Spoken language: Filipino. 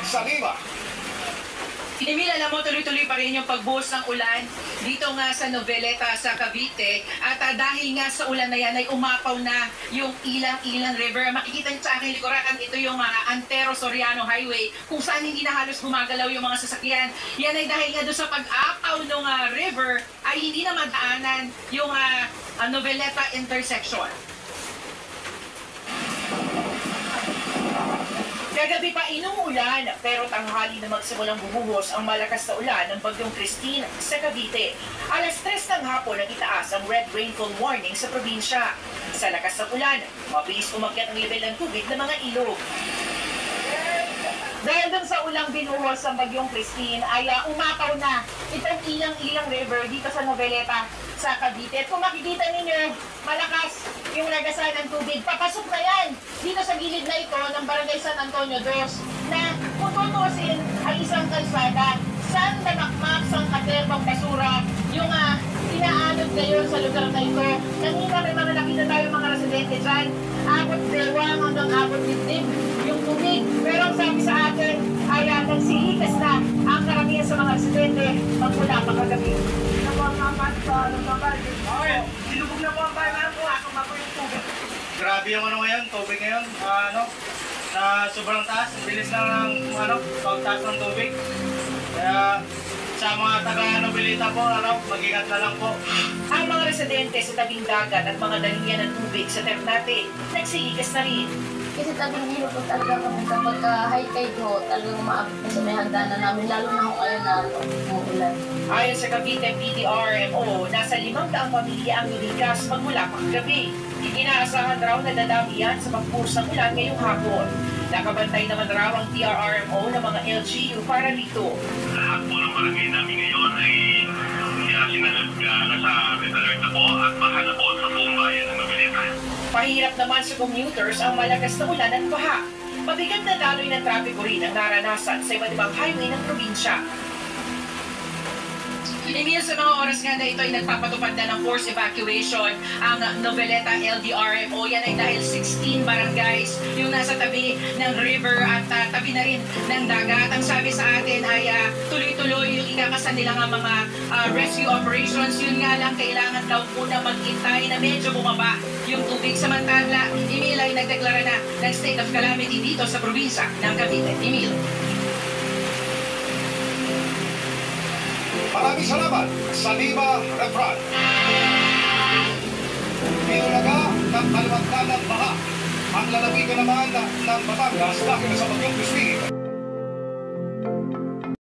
sa Lima. Emil, alam mo, tuloy-tuloy pa rin yung pagbuhos ng ulan dito nga sa Noveleta, sa Cavite. At dahil nga sa ulan na yan ay umapaw na yung Ilang River. Makikita niyo sa aking likuran, ito yung Antero Soriano Highway kung saan hindi na halos gumagalaw yung mga sasakyan. Yan ay dahil nga doon sa pag-apaw ng river ay hindi na madaanan yung Noveleta intersection. Kagabi pa inumulan pero tanghali na magsimulang bumuhos ang malakas na ulan ng bagyong Christine sa Cavite. Alas 3 ng hapon ang itaas ang red rainfall warning sa probinsya. Sa lakas ng ulan, mabilis umakyat ang level ng tubig ng mga ilog. Dahil dun sa ulang binuhos ang bagyong Christine ay umapaw na itong Ilang River dito sa Noveleta sa Cavite. At kung makikita ninyo, malakas yung lagasan ng tubig. Papasok na yan dito sa gilid na ito ng Barangay San Antonio 2 na kung tutusin ay isang kalsada. San damakmak, sang katerbang basura yung inaanod ngayon sa lugar na ito. Kanina may mga nakita tayo mga residente dyan. Abot bewang hanggang abot dibdib yung tubig. Pero ang sabi sa atin ay nagsilikas na ang karamihan sa mga residente magmula pa kagabi. Sinubog na po ang bayan po. Ako mako yung tubig. Grabe yung ngayon, tubig ngayon. Na sobrang taas. Bilis lang ng pagtaas ng tubig. Kaya sa mga taga-Noveleta po, mag-ingat na lang po. Ang mga residente sa tabing dagat at mga dalihan ng tubig sa Ternate, nagsilikas na rin. Kasi tabing hilo po talaga kami kapag high tide ho, talagang maabot na sa may hagdanan namin, lalo na kung ayaw na umuulan. Ayon sa Cavite PDRMO, nasa 500 pamilya ang lumikas magmula paggabi. Inaasahan raw na dadami yan sa pagpuros ng ulan ngayong hapon. Nakabantay naman raw ang TRRMO ng mga LGU para rito. Lahat po ng barangay namin ngayon ay nasa red alert na po at baha na po sa buong bayan ng Noveleta. Pahirap naman sa commuters ang malakas na ulan at baha. Mabigat na daloy ng trapiko rin ang naranasan sa iba't ibang highway ng probinsya. Emil, sa mga oras nga na ito ay nagpapatupad na ng forced evacuation ang Noveleta LDRMO. Yan ay dahil 16 barangays yung nasa tabi ng river at tabi na rin ng dagat. Ang sabi sa atin ay tuloy-tuloy yung ikakasan nila nga mga rescue operations. Yun nga lang, kailangan daw po na maghintay na medyo bumaba yung tubig. Samantala, Emil ay nagdeklara na ng state of calamity dito sa probinsya ng Cavite. Emil. Maraming salamat sa Lima Refran. Pinulaga ng kalimantan ng baha. Ang lalawigan naman ng Batangas dahil sa bagyong Christine.